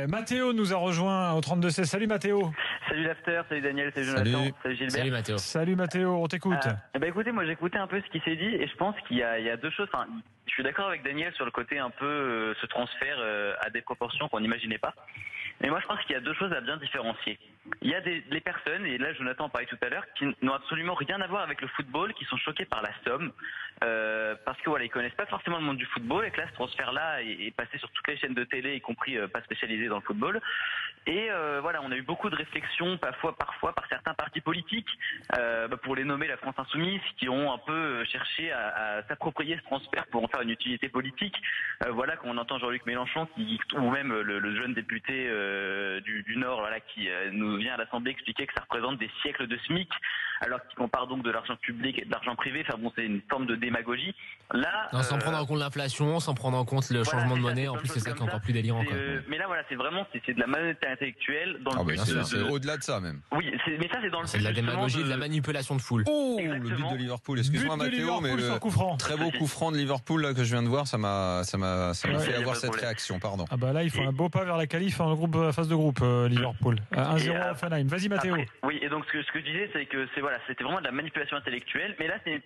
Mathéo nous a rejoint au 32-16. Salut Mathéo. Salut l'after, salut Daniel, salut Jonathan, salut Gilbert. Salut Mathéo. Salut Mathéo, on t'écoute. Écoutez, moi j'écoutais un peu ce qui s'est dit et je pense qu'il y a deux choses. Enfin, je suis d'accord avec Daniel sur le côté un peu ce transfert à des proportions qu'on n'imaginait pas. Mais moi je pense qu'il y a deux choses à bien différencier. Il y a les personnes, et là Jonathan en parlait tout à l'heure, qui n'ont absolument rien à voir avec le football, qui sont choquées par la somme, parce que voilà, ils connaissent pas forcément le monde du football, et que là ce transfert-là est passé sur toutes les chaînes de télé, y compris pas spécialisées dans le football. Et voilà, on a eu beaucoup de réflexions, parfois par certains partis politiques, pour les nommer la France Insoumise, qui ont un peu cherché à s'approprier ce transfert pour en faire une utilité politique. Voilà, quand on entend Jean-Luc Mélenchon, ou même le jeune député du Nord, voilà, qui nous vient à l'Assemblée expliquer que ça représente des siècles de SMIC, alors qu'il compare donc de l'argent public et de l'argent privé. Enfin bon, c'est une forme de démagogie. Là, sans prendre en compte l'inflation, sans prendre en compte le changement de monnaie, en plus c'est ça qui est encore plus délirant. Mais là, voilà, c'est vraiment c'est de la malhonnêteté intellectuelle dans le but c'est au-delà de ça même. Oui, mais ça c'est dans le. C'est de la démagogie, de la manipulation de foule. Oh, exactement. Le but de Liverpool. Excuse-moi Mathéo, mais le très beau coup franc de Liverpool là que je viens de voir, ça m'a fait avoir cette réaction. Pardon. Ah bah là, il faut un beau pas vers la qualif en phase de groupe Liverpool. 1-0 à Offenheim. Vas-y Mathéo. Oui, et donc ce que je disais, c'est que c'était vraiment de la manipulation intellectuelle, mais là c'est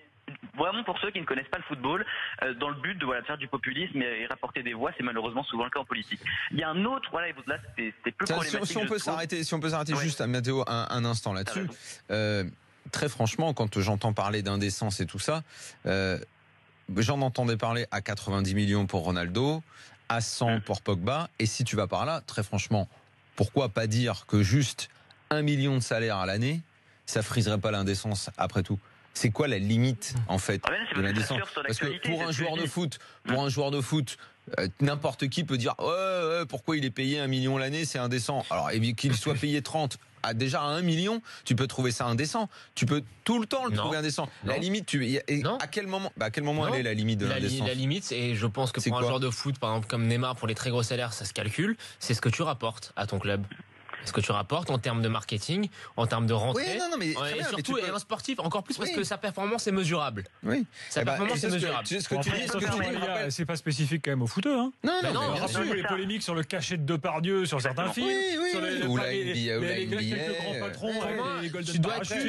vraiment pour ceux qui ne connaissent pas le football, dans le but de faire du populisme et rapporter des voix. C'est malheureusement souvent le cas en politique. Il y a un autre, voilà, là c'était plus problématique. Si on peut s'arrêter juste à Mathéo un instant là-dessus. Très franchement, quand j'entends parler d'indécence et tout ça, j'en entendais parler à 90 millions pour Ronaldo, à 100 pour Pogba, et si tu vas par là, très franchement, pourquoi pas dire que juste 1 million de salaire à l'année, ça friserait pas l'indécence après tout? C'est quoi la limite en fait de l'indécence? Parce que pour un joueur de foot, n'importe qui peut dire pourquoi il est payé 1 million l'année, c'est indécent. Alors qu'il soit payé 30 déjà à 1 million, tu peux trouver ça indécent. Tu peux tout le temps le trouver indécent. La limite, à quel moment elle est la limite de l'indécence? La limite, et je pense que pour un joueur de foot, par exemple comme Neymar, pour les très gros salaires, ça se calcule. C'est ce que tu rapportes à ton club. Ce que tu rapportes en termes de marketing, en termes de rentrée, mais et surtout un sportif encore plus parce que sa performance est mesurable. Oui. Sa performance est mesurable. Ce que tu dis, c'est pas spécifique quand même au footeux, hein. Non, bien sûr, il y a les polémiques sur le cachet de Depardieu sur certains films, sur les quelques grands patrons, les Golden tu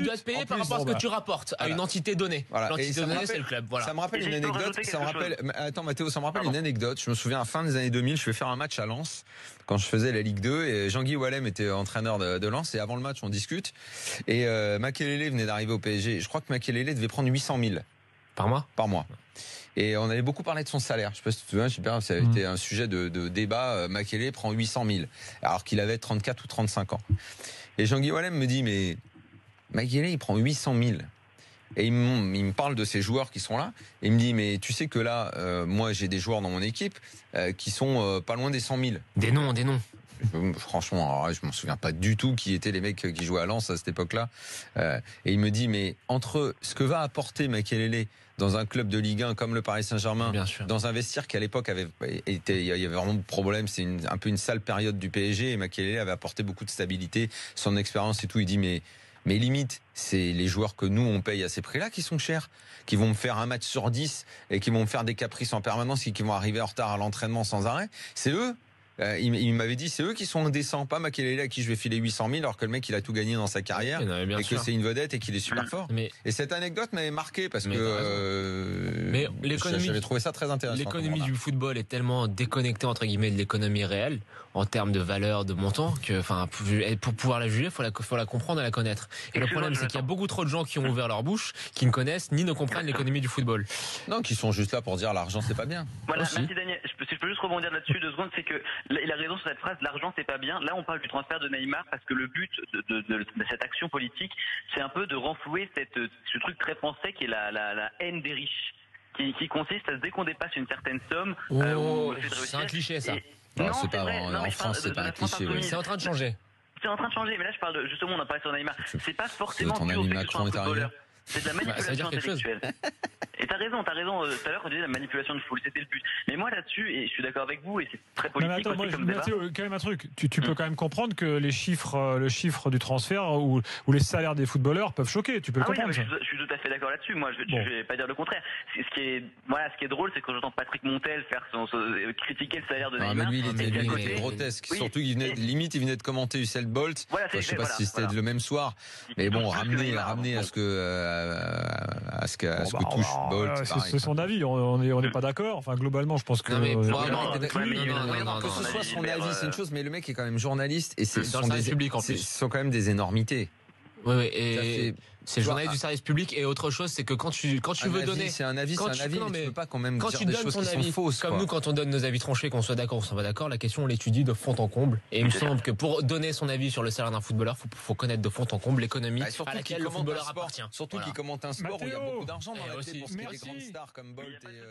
dois te payer par rapport à ce que tu rapportes à une entité donnée. L'entité donnée, c'est le club. Voilà. Ça me rappelle une anecdote. Attends Mathéo, ça me rappelle une anecdote. Je me souviens à fin des années 2000, je vais faire un match à Lens quand je faisais la Ligue 2 et Jean-Guy Wallem était entraîneur de Lens, et avant le match on discute, et Makelele venait d'arriver au PSG. Je crois que Makelele devait prendre 800 000 par mois, et on avait beaucoup parlé de son salaire. Je sais pas si tu te souviens, Gilbert, ça avait été un sujet de débat. Makelele prend 800 000 alors qu'il avait 34 ou 35 ans, et Jean-Guy Wallem me dit mais Makelele il prend 800 000. Et il me parle de ces joueurs qui sont là. Et il me dit, mais tu sais que là, moi j'ai des joueurs dans mon équipe qui sont pas loin des 100 000. Des noms. Franchement, alors, je m'en souviens pas du tout qui étaient les mecs qui jouaient à Lens à cette époque-là. Et il me dit, mais entre ce que va apporter Makelele dans un club de Ligue 1 comme le Paris Saint-Germain, dans un vestiaire qui à l'époque il y avait vraiment de problème, c'est un peu une sale période du PSG, et Makelele avait apporté beaucoup de stabilité, son expérience et tout. Il dit, mais limite, c'est les joueurs que nous on paye à ces prix-là qui sont chers, qui vont me faire un match sur 10 et qui vont me faire des caprices en permanence et qui vont arriver en retard à l'entraînement sans arrêt. C'est eux. Il m'avait dit, c'est eux qui sont indécents, pas Makelele à qui je vais filer 800 000 alors que le mec il a tout gagné dans sa carrière et que c'est une vedette et qu'il est super fort. Et cette anecdote m'avait marqué parce que j'avais trouvé ça très intéressant. L'économie du football est tellement déconnectée entre guillemets de l'économie réelle en termes de valeur, de montant, que pour pouvoir la juger, faut la comprendre et la connaître. Et le problème, c'est qu'il y a beaucoup trop de gens qui ont ouvert leur bouche, qui ne connaissent ni ne comprennent l'économie du football. Non, qui sont juste là pour dire l'argent c'est pas bien. Voilà, merci Daniel. Si je peux juste rebondir là-dessus 2 secondes, c'est que il a raison sur cette phrase, l'argent c'est pas bien. Là on parle du transfert de Neymar parce que le but de cette action politique, c'est un peu de renflouer ce truc très français qui est la haine des riches, qui consiste à dès qu'on dépasse une certaine somme. C'est un cliché ça. Non, c'est pas vrai. En France, c'est pas un cliché. C'est en train de changer. C'est en train de changer, mais là je parle justement, on a parlé sur Neymar. C'est pas forcément ton ami Macron est arrivé. C'est de la manipulation intellectuelle. Et t'as raison. Tout à l'heure, quand tu disais la manipulation de foule, c'était le but. Mais moi, là-dessus, et je suis d'accord avec vous, et c'est très politique attends, aussi comme débat. Quand même un truc. Tu peux quand même comprendre que le chiffre du transfert ou les salaires des footballeurs peuvent choquer. Tu peux le comprendre. Oui, je suis tout à fait d'accord là-dessus. Moi, je vais pas dire le contraire. Ce qui est drôle, c'est quand j'entends Patrick Montel critiquer le salaire de Neymar. Lui, il était grotesque. Surtout qu'il venait de commenter Usain Bolt. Je sais pas si c'était le même soir. Mais bon, ramener à ce que touche Bolt. C'est son avis. On n'est pas d'accord. Enfin, globalement, je pense que. Non, que ce soit son avis, c'est une chose, mais le mec est quand même journaliste et ce sont quand même des énormités. Oui, et c'est le journaliste du service public. Et autre chose, c'est que quand tu veux donner, c'est un avis, mais tu peux pas quand même dire des choses qui sont fausses. Comme nous, quand on donne nos avis tranchés, qu'on soit d'accord ou qu'on soit pas d'accord, la question on l'étudie de fond en comble. Et il me semble que pour donner son avis sur le salaire d'un footballeur, faut connaître de fond en comble l'économie à laquelle le footballeur appartient. Surtout qu'il commente un sport où il y a beaucoup d'argent dans la tête pour ce qui est des grandes stars comme Bolt et